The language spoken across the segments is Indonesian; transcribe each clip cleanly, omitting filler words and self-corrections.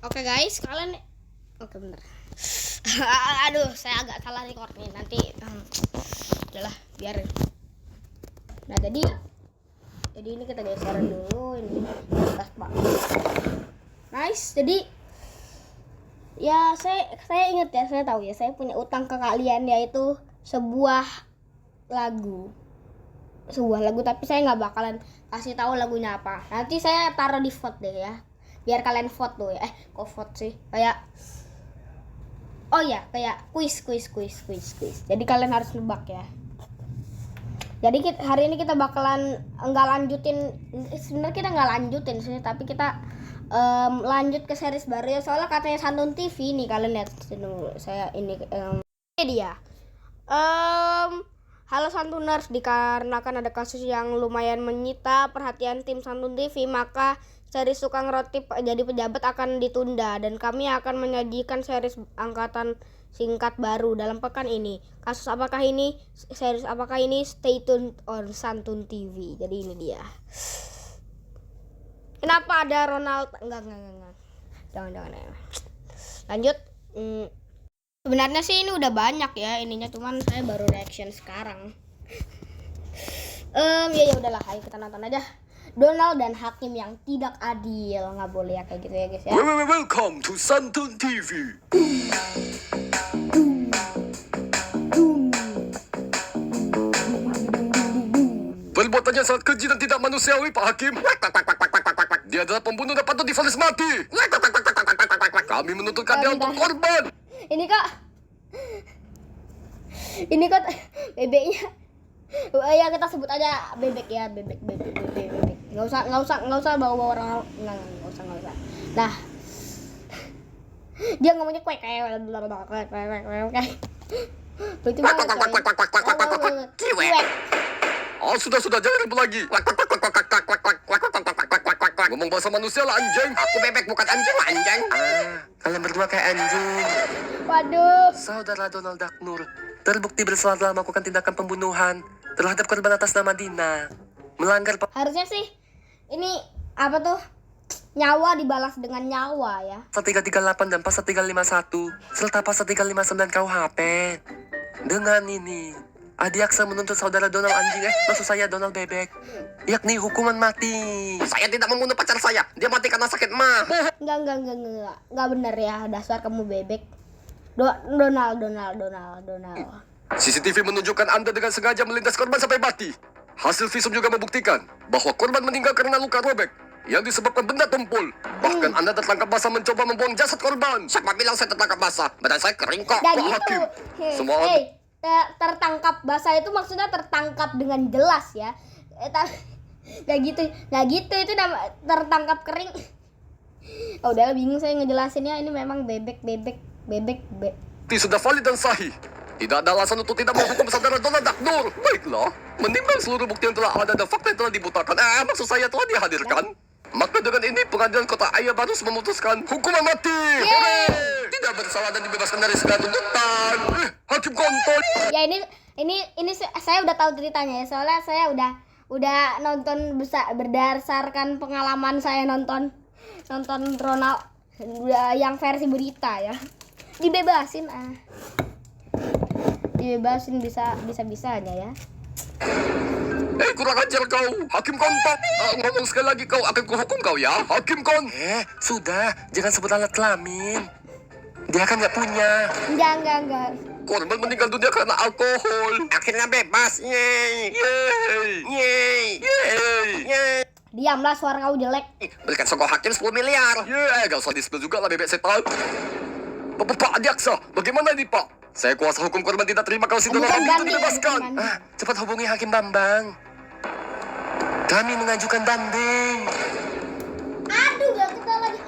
Oke guys, kalian oke bener. Aduh, saya agak salah record nih. Nanti udahlah, biarin. Nah, jadi ini kita geser dulu ini atas Pak. Nice. Jadi ya saya ingat ya, saya tahu ya, saya punya utang ke kalian yaitu sebuah lagu, tapi saya nggak bakalan kasih tahu lagunya apa. Nanti saya taruh di vote deh ya, biar kalian vote tuh ya. Kok vote sih, kayak kayak kuis. Jadi kalian harus nebak ya. Jadi hari ini kita bakalan nggak lanjutin, sebenarnya kita nggak lanjutin sih, tapi kita lanjut ke series baru ya, soalnya katanya Santun TV nih. Kalian lihat saya ini dia. Halo Santuners, dikarenakan ada kasus yang lumayan menyita perhatian tim Santun TV, maka series Tukang Roti jadi pejabat akan ditunda dan kami akan menyajikan series angkatan singkat baru dalam pekan ini. Kasus apakah ini? Series apakah ini? Stay tuned on Santun TV. Jadi ini dia. Kenapa ada Ronald? Enggak. Jangan. Lanjut. Sebenarnya sih ini udah banyak ya ininya, cuman saya baru reaction sekarang. Ya udahlah, ayo kita nonton aja. Donald dan Hakim yang tidak adil. Nggak boleh ya kayak gitu ya guys ya. Welcome to Santun TV. Perbuatannya sangat keji dan tidak manusiawi, Pak Hakim. Dia adalah pembunuh dan patut divonis mati. Kami menuntutkan dia untuk korban. Ini kok bebeknya. Ya kita sebut aja bebek ya, bebek. Nggak usah bawa orang, nggak usah. Nah, dia ngomongnya kuek kayak lucu banget coy. Oh, sudah, jangan ribut lagi. Ngomong bahasa manusia lah, anjing. Aku bebek, bukan anjing, anjing. Kalian berdua kayak anjing. Waduh. Saudara Donald Duck Nur terbukti bersalah melakukan tindakan pembunuhan terhadap korban atas nama Dina. Melanggar Harusnya sih ini apa tuh? Nyawa dibalas dengan nyawa ya. Pasal 338 dan Pasal 351 serta Pasal 359 KUHP. Dengan ini, Adi Aksa menuntut saudara Donald anjing, maksud saya Donald bebek, yakni hukuman mati. Saya tidak membunuh pacar saya. Dia mati karena sakit mah. Enggak benar ya, dasar kamu bebek. Donald. CCTV menunjukkan Anda dengan sengaja melindas korban sampai mati. Hasil visum juga membuktikan bahwa korban meninggal karena luka robek yang disebabkan benda tumpul. Bahkan Anda tertangkap basah mencoba membuang jasad korban. Siapa bilang saya tertangkap basah? Badan saya kering kok. Nah, Pak gitu. Hakim, semua Tertangkap basah itu maksudnya tertangkap dengan jelas ya. Nggak gitu itu nama tertangkap kering. Udah bingung saya ngejelasinnya, ini memang bebek. sudah valid dan sahih. Tidak ada alasan untuk tidak menghukum saudara Donald Duck Nur. Baiklah, menimbang seluruh bukti yang telah ada dan fakta yang telah dibutakan, maksud saya telah dihadirkan, maka dengan ini pengadilan kota Ayah harus memutuskan hukuman mati. Hore! Tidak bersalah dan dibebaskan dari segala tuntutan. Hakim kontol. Ya ini saya udah tahu ceritanya ya, soalnya saya udah nonton berdasarkan pengalaman saya nonton Ronald yang versi berita ya. Dibebasin bisa-bisanya ya. Kurang ajar kau, Hakim kontol. Ngomong sekali lagi kau, akan kuhukum kau ya, Hakim kon. Sudah, jangan sebut alat kelamin. Dia kan nggak punya. Enggak. Korban meninggal dunia karena alkohol. Akhirnya bebas, yeay. Diamlah, suara kau jelek. Berikan sogok hakim 10 miliar. Gak usah di-spill juga lah bebek setan. Pak Adi Aksa, bagaimana ini Pak? Saya kuasa hukum korban tidak terima kalau si Donald itu dibebaskan. Cepat hubungi Hakim Bambang. Kami mengajukan banding. Aduh, gak kita lagi.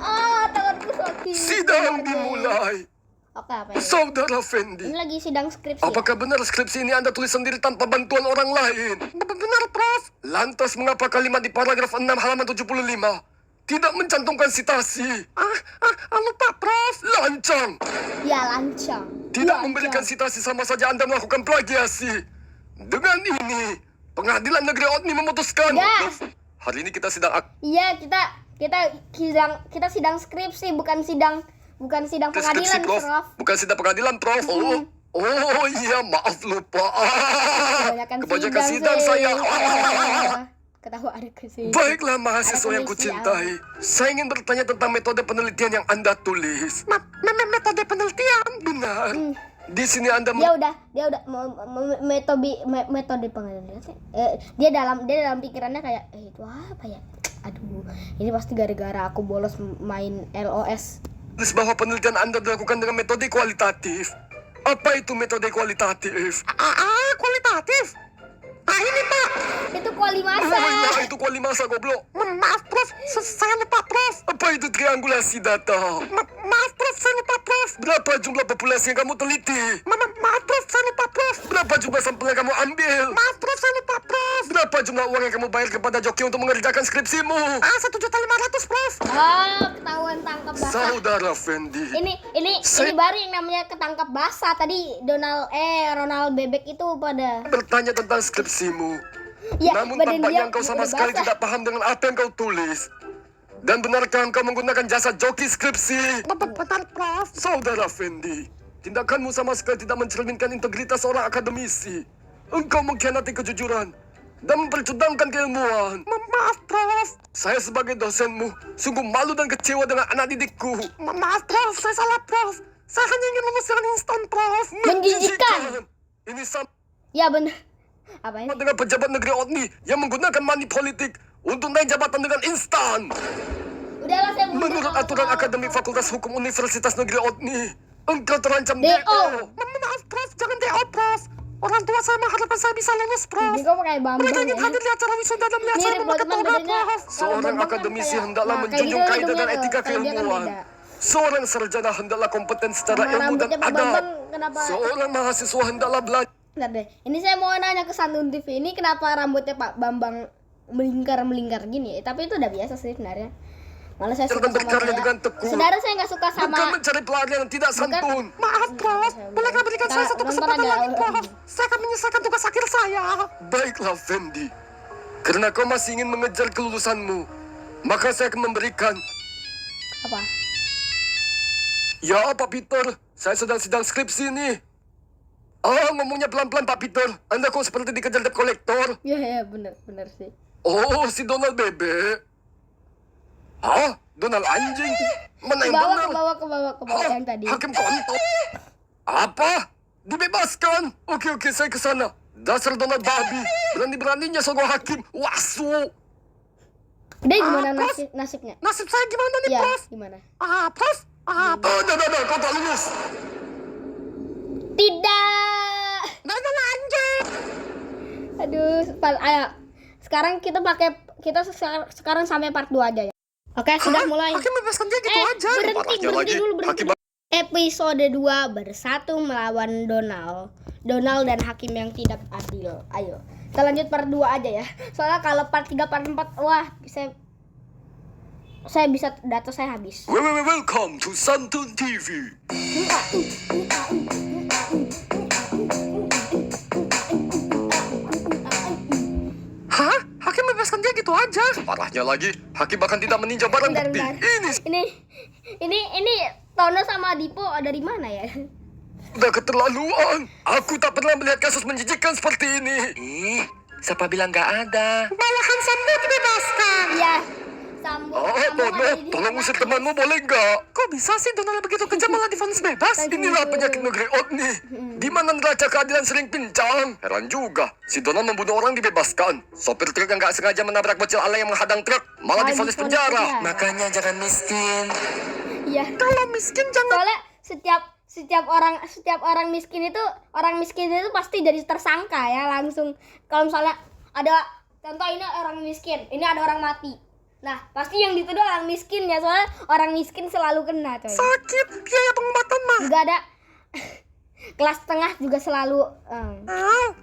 Tanganku sakit. Sidang dimulai. Oke, apa ini? Saudara Fendi, Ini lagi sidang skripsi. apakah benar skripsi ini Anda tulis sendiri tanpa bantuan orang lain? Benar, Prof. Lantas mengapa kalimat di paragraf 6 halaman 75 tidak mencantumkan sitasi? Lupa, Prof. Lancang. Ya, lancang. Tidak memberikan citasi sama saja Anda melakukan plagiasi. Dengan ini, Pengadilan Negeri Otni memutuskan. Ya. Hari ini kita sidang Iya, kita kita sidang skripsi, bukan sidang Deskripsi, pengadilan, Prof. Prof. Bukan sidang pengadilan, Prof. Oh iya, maaf lupa. Kebanyakan sidang sih. saya. Ketahuan aku sih. Baiklah mahasiswa yang komisi kucintai. Saya ingin bertanya tentang metode penelitian yang Anda tulis. Metode penelitian? Benar. Di sini Anda Dia udah metode penelitian. Dia dalam pikirannya kayak itu apa ya? Aduh, ini pasti gara-gara aku bolos main LOS. tulis bahwa penelitian Anda dilakukan dengan metode kualitatif. Apa itu metode kualitatif? Kualitatif? Ah, ini Pak. Itu kuali masa. Oh iya, itu kuali masa goblok. Maaf Prof, saya lupa Prof. Apa itu triangulasi data? Maaf Prof, saya lupa Prof. Berapa jumlah populasi yang kamu teliti? Maaf Prof, saya lupa Prof. Berapa jumlah sampel yang kamu ambil? Maaf Prof, saya lupa Prof. Berapa jumlah uang yang kamu bayar kepada joki untuk mengerjakan skripsimu? 1.500.000 Prof. Ketahuan tangkap basah. Saudara Fendi. Ini baru yang namanya ketangkap basah. Tadi Ronald Bebek itu pada Bertanya tentang skripsimu. ya, Namun badan tampaknya dia engkau sama udah sekali basah. tidak paham dengan apa yang kau tulis. Dan benarkah engkau menggunakan jasa joki skripsi? Benar, Prof. Saudara Fendi, tindakanmu sama sekali tidak mencerminkan integritas seorang akademisi. Engkau mengkhianati kejujuran dan mempercudangkan keilmuan. Maaf, Prof. Saya sebagai dosenmu sungguh malu dan kecewa dengan anak didikku. Maaf, Prof. Saya salah, Prof. Saya hanya ingin lulus dengan instan, Prof. Menjijikan. Ini sama Ya benar. Apa ini? dengan pejabat negeri OTNI yang menggunakan money politik untuk naik jabatan dengan instan. Udahlah, saya mau Menurut bicara aturan soal- Akademik Fakultas Hukum Universitas Negeri OTNI, engkau terancam DO. DO. Maaf, Prof. Jangan DO, Prof. Orang tua saya mengharapkan saya bisa lulus, Prof. Jadi kok pakai bambang Mereka ingin ya? hadir di acara wisuda dan melihat saya Mirip memakai Botman toga, badannya. Prof. Kalau Seorang Bambang kan akademisi kayak- hendaklah nah, kayak menjunjung gitu kaidah dan hidungnya etika tuh. Kalau dia kan keilmuan. beda. Seorang sarjana hendaklah kompeten secara Sama ilmu dan rambutnya Pak adab. Bambang kenapa? Seorang mahasiswa hendaklah belajar. Bentar deh. Ini saya mau nanya ke Santun TV ini kenapa rambutnya Pak Bambang melingkar gini ya? Tapi itu udah biasa sih sebenarnya. Malah saya suka Dan sama berkarya dia. dengan tekun. Saudara saya nggak suka sama Bukan mencari pelarian yang tidak santun. Maaf, Prof. Bolehkah berikan saya satu Nonton kesempatan aja. lagi, Prof? Saya akan menyelesaikan tugas akhir saya. Baiklah, Fendi. Karena kau masih ingin mengejar kelulusanmu, maka saya akan memberikan... apa? Ya, Pak Peter. Saya sedang sidang skripsi nih. Ngomongnya pelan-pelan, Pak Peter. Anda kok seperti dikejar debt collector. Ya benar sih. Oh, si Donald Bebek. Hah? Donald anjing? Mana yang benar? Ke bawah yang tadi. Hakim kontol. Apa? Dibebaskan? Oke, saya ke sana. Dasar Donald babi. Berani-beraninya sogok hakim. Wasu. Dia gimana Prof? nasibnya? Nasib saya gimana nih, Ya, Prof? gimana? Prof? Dah, kau tak lulus. Tidak. Donald anjing. Aduh, ayo. Sekarang sekarang sampai part 2 aja ya. Oke, sudah mulai. Hakim bebaskan dia gitu aja. Parahnya Berhenti lagi. dulu. Hakim Episode 2 bersatu melawan Donald dan hakim yang tidak adil. Ayo, kita lanjut part 2 aja ya. Soalnya kalau part 3, part 4, wah, saya bisa data saya habis. Welcome to Santun TV. Hah? Hakim bebaskan dia gitu aja? Parahnya lagi, hakim bahkan tidak meninjau barang bukti. Ini Tono sama Dipo dari mana ya? Udah keterlaluan. Aku tak pernah melihat kasus menjijikkan seperti ini. Siapa bilang nggak ada? Malahan Sambo dibebaskan. Iya, Sambo. Tono, tolong usir temanmu boleh nggak? Kok bisa sih Donald begitu kejam malah divonis bebas? Inilah penyakit negeri OTNI. Di mana neraca keadilan sering pincang. Heran juga, si Donald membunuh orang dibebaskan. Sopir truk yang nggak sengaja menabrak bocil alay yang menghadang truk malah divonis penjara. Makanya jangan miskin. Iya. Kalau miskin jangan. Soalnya setiap orang miskin itu pasti jadi tersangka ya langsung. Kalau misalnya ada contoh ini orang miskin, ini ada orang mati. Nah, pasti yang dituduh orang miskin ya, soalnya orang miskin selalu kena, coy. Sakit, biaya pengobatan mah. Juga ada kelas tengah juga selalu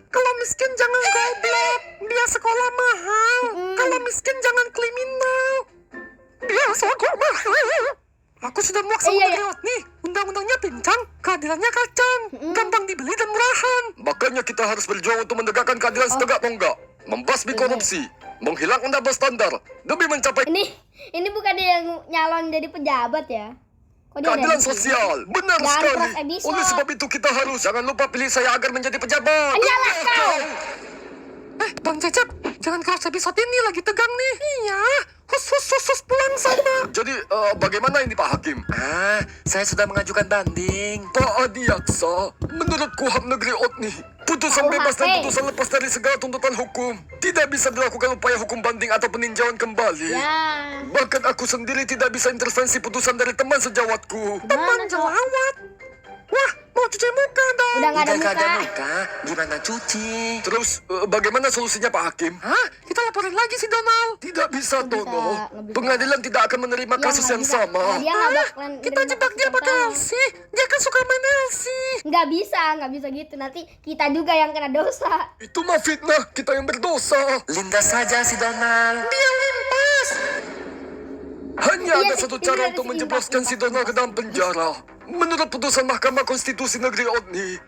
Kalau miskin jangan goblok, biaya sekolah mahal. Kalau miskin jangan kriminal, biaya sogok mahal. Aku sudah muak sama Iya. negeri nih. Undang-undangnya pincang, keadilannya kacang, gampang dibeli dan murahan. Makanya kita harus berjuang untuk menegakkan keadilan setegak tonggak. membasmi korupsi, menghilangkan double standar demi mencapai Ini bukan dia yang nyalon jadi pejabat ya? Kok dia ada keadilan di sini? sosial. Benar Jangan sekali. cross episode. Oleh sebab itu kita harus jangan lupa pilih saya agar menjadi pejabat. Iyalah kau. Bang Cecep, jangan kelas episode ini lagi tegang nih. Iya, hus pulang sana. Jadi bagaimana ini Pak Hakim? Saya sudah mengajukan banding. Pak Adiaksa, menurut KUHAP Negeri Otni, putusan KUHP. bebas dan putusan lepas dari segala tuntutan hukum tidak bisa dilakukan upaya hukum banding atau peninjauan kembali. Ya. Bahkan aku sendiri tidak bisa intervensi putusan dari teman sejawatku. Gimana kok? Wah, mau cuci muka dong. Udah nggak ada nggak ada muka. muka, gimana cuci? Terus bagaimana solusinya Pak Hakim? Kita laporin lagi si Donald. Tidak bisa, Nggak bisa, Tono. nggak bisa. Pengadilan tidak akan menerima Ya, kasus nggak yang bisa. sama. Nah, dia nggak bakalan Kita menerima jebak kasus dia yang pakai sama. Elsie. Dia kan suka main Elsie. Nggak bisa gitu. Nanti kita juga yang kena dosa. Itu mah fitnah, kita yang berdosa. Lindas saja si Donald. Dia limpas. Hanya Iya ada sih, satu ini cara harus untuk menjebloskan si impas. Donald ke dalam penjara. Menurut putusan Mahkamah Konstitusi Negeri Otni,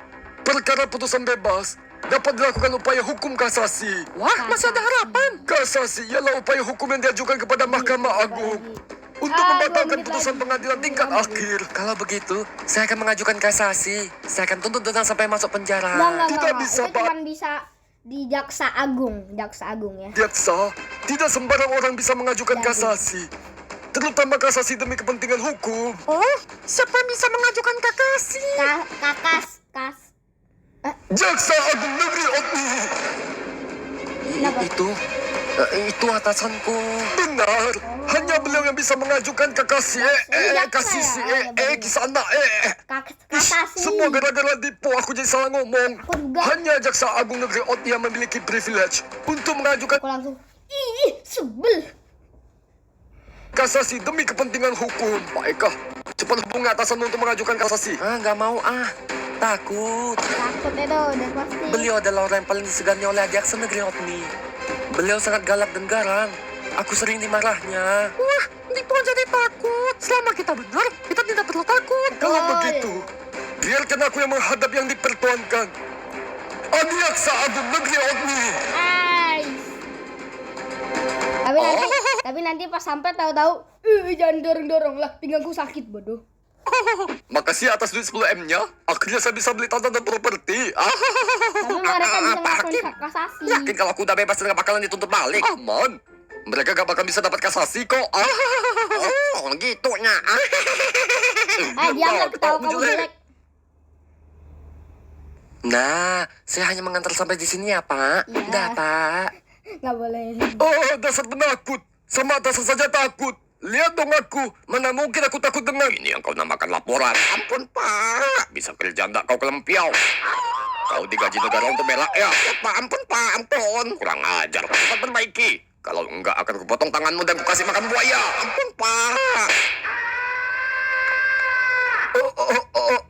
perkara putusan bebas dapat dilakukan upaya hukum kasasi. Wah, masih ada harapan. Kasasi ialah upaya hukum yang diajukan kepada Mahkamah Agung untuk Ah, membatalkan 2 menit putusan lagi. pengadilan tingkat akhir. Kalau begitu, saya akan mengajukan kasasi. Saya akan tuntut Donald sampai masuk penjara. Enggak. Tidak bisa, Itu Pak. cuma bisa di Jaksa Agung ya. Jaksa, tidak sembarang orang bisa mengajukan Jadi. kasasi. Terutama kasasi demi kepentingan hukum. Oh, siapa yang bisa mengajukan kasasi? Kas. Jaksa Agung Negeri Otni. Kenapa? Itu atasanku. Benar, hanya beliau yang bisa mengajukan kasasi. Jaksa Kasisi, ya? Oh, ya, di sana. Kasasi. Semua gara-gara Dipo aku jadi salah ngomong. Aku juga. Hanya Jaksa Agung Negeri Otni yang memiliki privilege untuk mengajukan Aku langsung sebel. kasasi demi kepentingan hukum. Pak Eka, cepat hubungi atasan untuk mengajukan kasasi. Nggak mau Takut. Takut itu udah pasti. Beliau adalah orang yang paling disegani oleh Jaksa Negeri Otni. Beliau sangat galak dan garang. Aku sering dimarahnya. Wah, Dipo jadi takut. Selama kita benar, kita tidak perlu takut. Kalau Betul. begitu, biarkan aku yang menghadap yang dipertuankan. Adiaksa Agung Negeri Otni. Tapi nanti pas sampai tahu-tahu, jangan dorong-dorong lah, pinggangku sakit bodoh. Makasih atas duit 10M-nya. Akhirnya saya bisa beli tanah dan properti. Tapi mereka bisa Pak ngelakuin Hakim. kasasi. Yakin kalau aku udah bebas dan gak bakalan dituntut balik? Aman. Mereka gak bakal bisa dapat kasasi kok. Oh, gitunya. Jangan ketawa kamu jelek. Nah, saya hanya mengantar sampai di sini ya, Pak. Iya. Dah, Pak. Nggak boleh. Oh, dasar penakut. Sama atasan saja takut. Lihat dong aku. Mana mungkin aku takut dengan ini yang kau namakan laporan. Ampun, Pak. Bisa kerja enggak kau kelempiau? Kau digaji negara untuk bela ya. Pak, ampun. Kurang ajar. Cepat perbaiki. Kalau enggak akan kupotong tanganmu dan kukasih makan buaya. Ampun, Pak.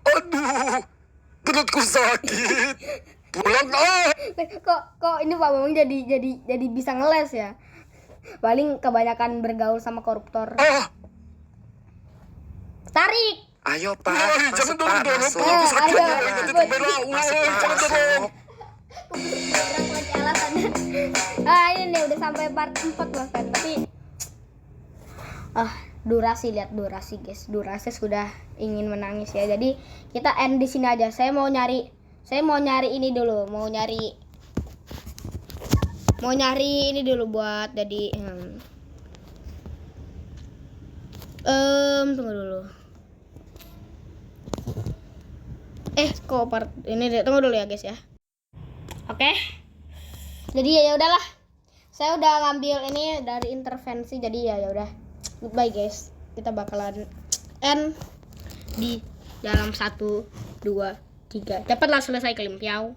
Aduh. Perutku sakit. Pulang Kok ini Pak Bambang jadi bisa ngeles ya? Paling kebanyakan bergaul sama koruptor. Tarik. Ayo, Pak. Wah, Masuk, jangan Pak. dorong-dorong. Masuk. Perutku sakit. ayo. Jadi pembela. Masuk, Pak. Jangan dorong. Masuk. Orang lagi alasannya. Ini nih udah sampai part 4 bahkan. Tapi lihat durasi guys. Durasi sudah ingin menangis ya. Jadi kita end di sini aja. Saya mau nyari ini dulu. Mau nyari ini dulu buat jadi tunggu dulu. Kok part ini deh, tunggu dulu ya guys ya. Oke. Jadi ya udahlah. Saya udah ngambil ini dari intervensi, jadi ya udah. Goodbye guys. Kita bakalan end di dalam 1 2 3. Cepatlah selesai kelimpiau.